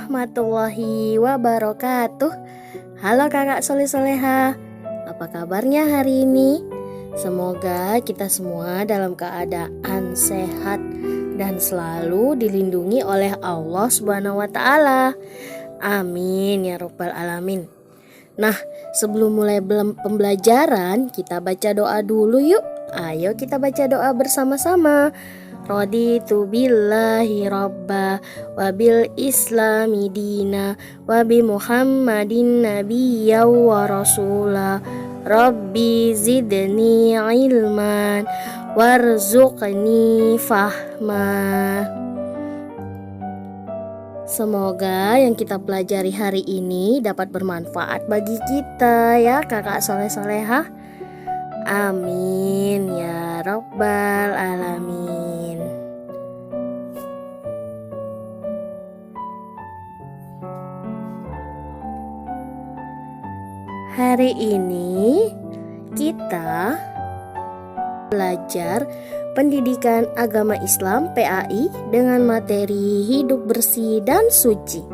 warahmatullahi wabarakatuh. Halo kakak soleh-soleha, apa kabarnya hari ini? Semoga kita semua dalam keadaan sehat dan selalu dilindungi oleh Allah Subhanahu wa Ta'ala. Amin ya Rabbal Alamin. Nah, sebelum mulai pembelajaran, kita baca doa dulu yuk. Ayo kita baca doa bersama-sama. Raditu billahi rabba wa bil islami dina wa bi muhammadin nabiyya wa rasula. Rabbi zidni ilman warzuqni fahma. Semoga yang kita pelajari hari ini dapat bermanfaat bagi kita ya kakak soleh-solehah. Amin ya Rabbal Alamin. Hari ini kita belajar pendidikan agama Islam PAI dengan materi hidup bersih dan suci.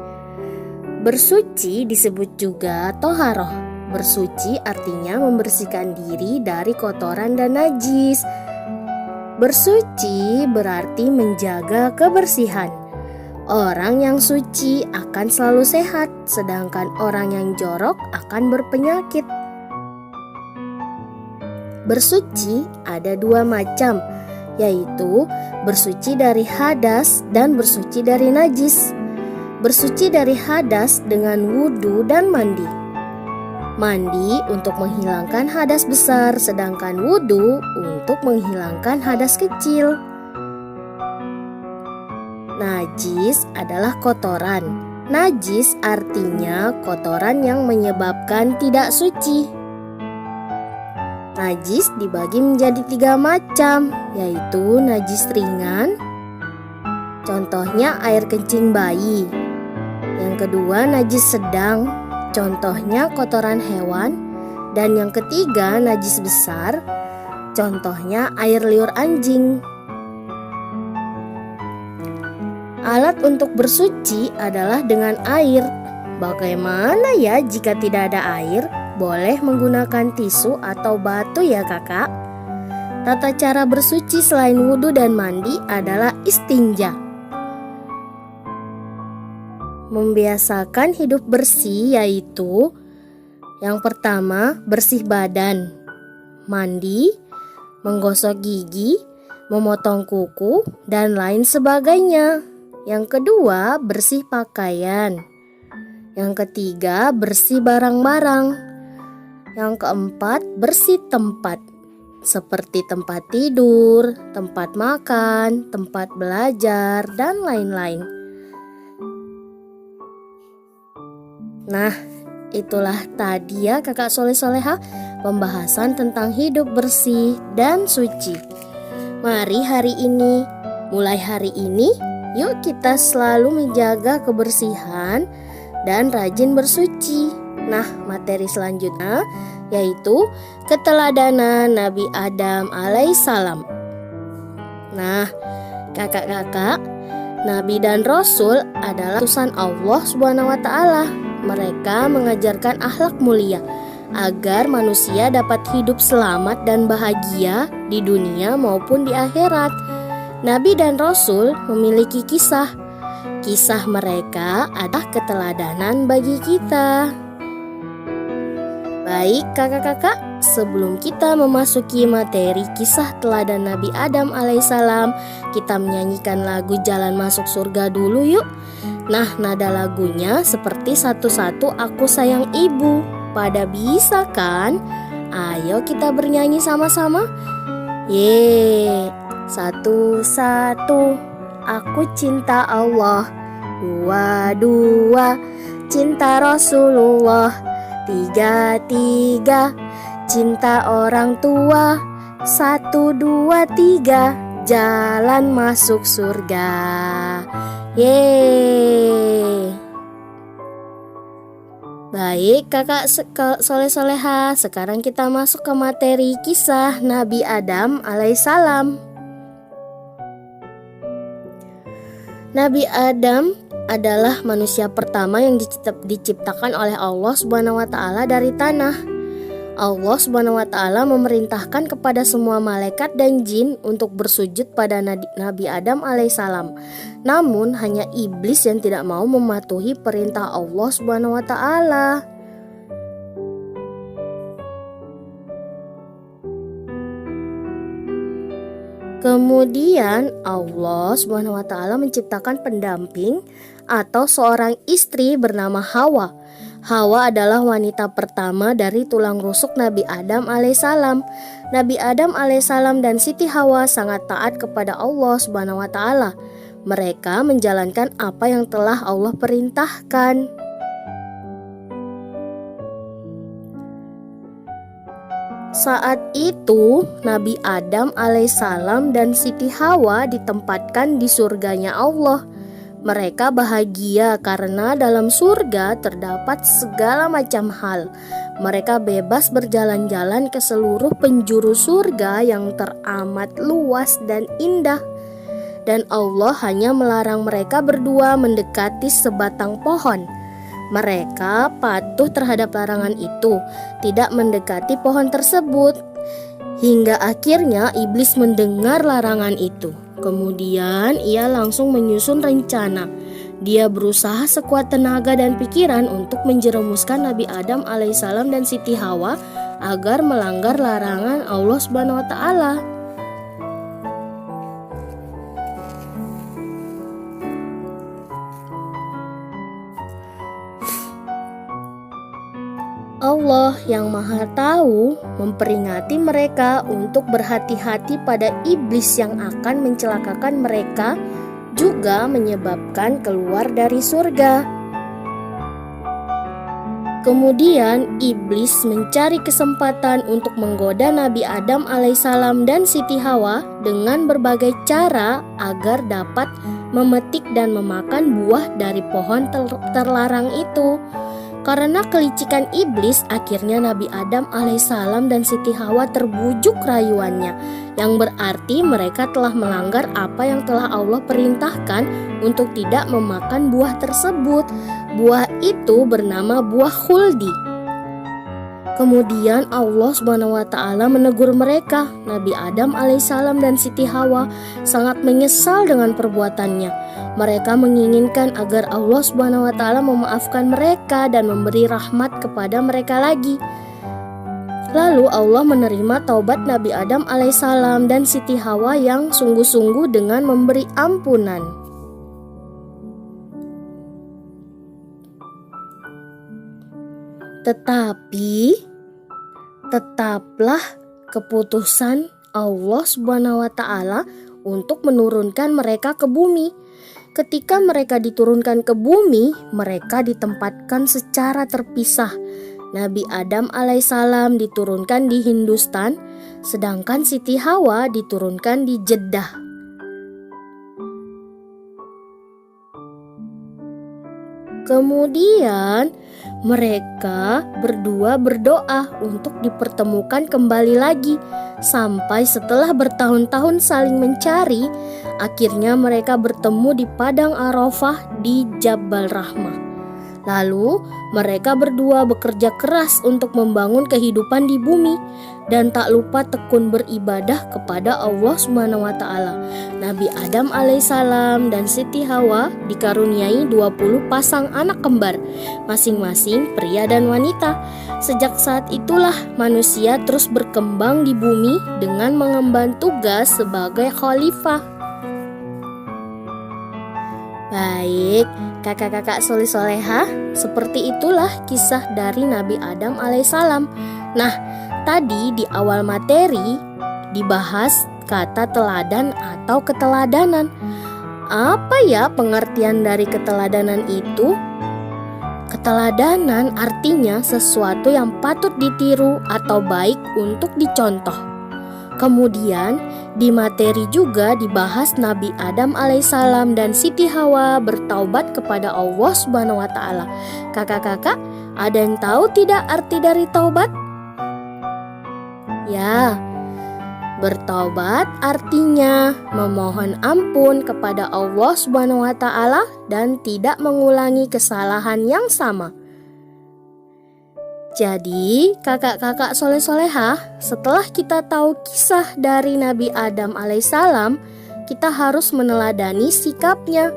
Bersuci disebut juga toharoh. Bersuci artinya membersihkan diri dari kotoran dan najis. Bersuci berarti menjaga kebersihan. Orang yang suci akan selalu sehat, sedangkan orang yang jorok akan berpenyakit. Bersuci ada dua macam, yaitu bersuci dari hadas dan bersuci dari najis. Bersuci dari hadas dengan wudu dan mandi. Mandi untuk menghilangkan hadas besar, sedangkan wudu untuk menghilangkan hadas kecil. Najis adalah kotoran. Najis artinya kotoran yang menyebabkan tidak suci. Najis dibagi menjadi 3 macam, yaitu najis ringan, contohnya air kencing bayi. Yang kedua najis sedang, contohnya kotoran hewan. Dan yang ketiga najis besar, contohnya air liur anjing. Alat untuk bersuci adalah dengan air. Bagaimana ya jika tidak ada air? Boleh menggunakan tisu atau batu ya kakak. Tata cara bersuci selain wudhu dan mandi adalah istinja. Membiasakan hidup bersih yaitu yang pertama bersih badan, mandi, menggosok gigi, memotong kuku, dan lain sebagainya. Yang kedua, bersih pakaian. Yang ketiga, bersih barang-barang. Yang keempat, bersih tempat. Seperti tempat tidur, tempat makan, tempat belajar, dan lain-lain. Nah, itulah tadi ya kakak soleh-soleha pembahasan tentang hidup bersih dan suci. Mari mulai hari ini, yuk kita selalu menjaga kebersihan dan rajin bersuci. Nah, materi selanjutnya yaitu keteladanan Nabi Adam alaihissalam. Nah, kakak-kakak, Nabi dan Rasul adalah utusan Allah Subhanahu wa Ta'ala. Mereka mengajarkan akhlak mulia agar manusia dapat hidup selamat dan bahagia di dunia maupun di akhirat. Nabi dan Rasul memiliki kisah. Kisah mereka adalah keteladanan bagi kita. Baik kakak-kakak, sebelum kita memasuki materi kisah teladan Nabi Adam alaihissalam, kita menyanyikan lagu Jalan Masuk Surga dulu yuk. Nah, nada lagunya seperti Satu-satu Aku Sayang Ibu. Pada bisa kan? Ayo kita bernyanyi sama-sama. Yeay. Satu-satu aku cinta Allah. Dua-dua cinta Rasulullah. Tiga-tiga cinta orang tua. 1, 2, 3 jalan masuk surga. Yeay. Baik kakak soleh-soleha, sekarang kita masuk ke materi kisah Nabi Adam alaihissalam. Nabi Adam adalah manusia pertama yang diciptakan oleh Allah Subhanahu wa taala dari tanah. Allah Subhanahu wa taala memerintahkan kepada semua malaikat dan jin untuk bersujud pada Nabi Adam alaihissalam. Namun hanya iblis yang tidak mau mematuhi perintah Allah Subhanahu wa taala. Kemudian Allah Subhanahu wa taala menciptakan pendamping atau seorang istri bernama Hawa. Hawa adalah wanita pertama dari tulang rusuk Nabi Adam alaihissalam. Nabi Adam alaihissalam dan Siti Hawa sangat taat kepada Allah Subhanahu wa taala. Mereka menjalankan apa yang telah Allah perintahkan. Saat itu Nabi Adam alaihissalam dan Siti Hawa ditempatkan di surganya Allah. Mereka bahagia karena dalam surga terdapat segala macam hal. Mereka bebas berjalan-jalan ke seluruh penjuru surga yang teramat luas dan indah. Dan Allah hanya melarang mereka berdua mendekati sebatang pohon. Mereka patuh terhadap larangan itu, tidak mendekati pohon tersebut. Hingga akhirnya iblis mendengar larangan itu. Kemudian ia langsung menyusun rencana. Dia berusaha sekuat tenaga dan pikiran untuk menjerumuskan Nabi Adam alaihissalam dan Siti Hawa agar melanggar larangan Allah Subhanahu wa taala. Allah yang Maha Tahu memperingati mereka untuk berhati-hati pada iblis yang akan mencelakakan mereka, juga menyebabkan keluar dari surga. Kemudian iblis mencari kesempatan untuk menggoda Nabi Adam alaihissalam dan Siti Hawa dengan berbagai cara agar dapat memetik dan memakan buah dari pohon terlarang itu. Karena kelicikan iblis, akhirnya Nabi Adam alaihissalam dan Siti Hawa terbujuk rayuannya, yang berarti mereka telah melanggar apa yang telah Allah perintahkan untuk tidak memakan buah tersebut. Buah itu bernama buah khuldi. Kemudian Allah Subhanahu wa taala menegur mereka. Nabi Adam alaihissalam dan Siti Hawa sangat menyesal dengan perbuatannya. Mereka menginginkan agar Allah Subhanahu wa taala memaafkan mereka dan memberi rahmat kepada mereka lagi. Lalu Allah menerima taubat Nabi Adam alaihissalam dan Siti Hawa yang sungguh-sungguh dengan memberi ampunan. Tetapi tetaplah keputusan Allah Subhanahu wa taala untuk menurunkan mereka ke bumi. Ketika mereka diturunkan ke bumi, mereka ditempatkan secara terpisah. Nabi Adam alaihissalam diturunkan di Hindustan, sedangkan Siti Hawa diturunkan di Jeddah. Kemudian mereka berdua berdoa untuk dipertemukan kembali lagi. Sampai setelah bertahun-tahun saling mencari, akhirnya mereka bertemu di padang Arafah di Jabal Rahmah. Lalu mereka berdua bekerja keras untuk membangun kehidupan di bumi dan tak lupa tekun beribadah kepada Allah Subhanahu wa taala. Nabi Adam alaihissalam dan Siti Hawa dikaruniai 20 pasang anak kembar, masing-masing pria dan wanita. Sejak saat itulah manusia terus berkembang di bumi dengan mengemban tugas sebagai khalifah. Baik, kakak-kakak soleh-soleha, seperti itulah kisah dari Nabi Adam alaihissalam. Nah, tadi di awal materi dibahas kata teladan atau keteladanan. Apa ya pengertian dari keteladanan itu? Keteladanan artinya sesuatu yang patut ditiru atau baik untuk dicontoh. Kemudian di materi juga dibahas Nabi Adam alaihissalam dan Siti Hawa bertaubat kepada Allah Subhanahu wa taala. Kakak-kakak, ada yang tahu tidak arti dari taubat? Ya, Bertobat artinya memohon ampun kepada Allah Subhanahu wa taala dan tidak mengulangi kesalahan yang sama. Jadi, kakak-kakak soleh-solehah, setelah kita tahu kisah dari Nabi Adam alaihissalam, kita harus meneladani sikapnya.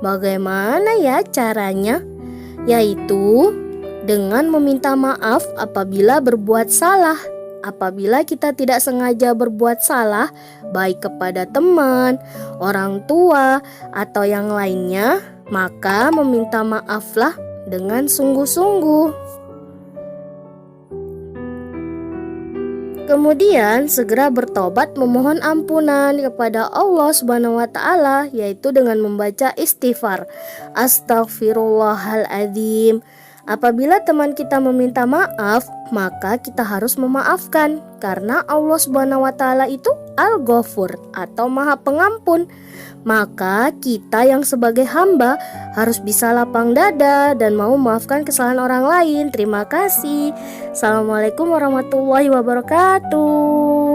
Bagaimana ya caranya? Yaitu dengan meminta maaf apabila berbuat salah. Apabila kita tidak sengaja berbuat salah, baik kepada teman, orang tua, atau yang lainnya, maka meminta maaflah dengan sungguh-sungguh. Kemudian segera bertobat memohon ampunan kepada Allah Subhanahu wa taala, yaitu dengan membaca istighfar. Astaghfirullahaladzim. Apabila teman kita meminta maaf, maka kita harus memaafkan, karena Allah Subhanahu wa taala itu Al-Ghafur atau Maha Pengampun. Maka kita yang sebagai hamba harus bisa lapang dada dan mau memaafkan kesalahan orang lain. Terima kasih. Assalamualaikum warahmatullahi wabarakatuh.